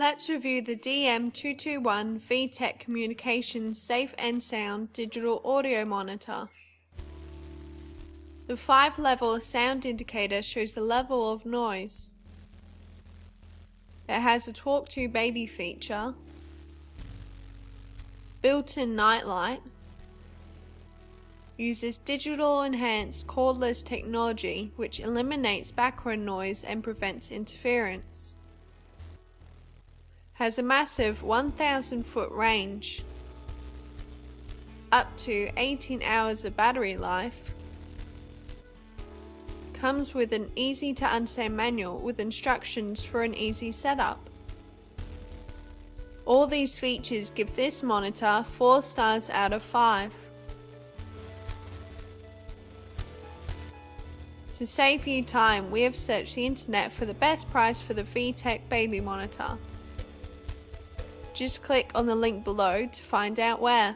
Let's review the DM221 Vtech Communications Safe Sound digital audio monitor. The 5-level sound indicator shows the level of noise. It has a talk to baby feature, built-in nightlight, uses digital enhanced cordless technology which eliminates background noise and prevents interference. Has a massive 1,000 foot range, up to 18 hours of battery life, comes with an easy to understand manual with instructions for an easy setup. All these features give this monitor 4 stars out of 5. To save you time, we have searched the internet for the best price for the Vtech baby monitor. Just click on the link below to find out where.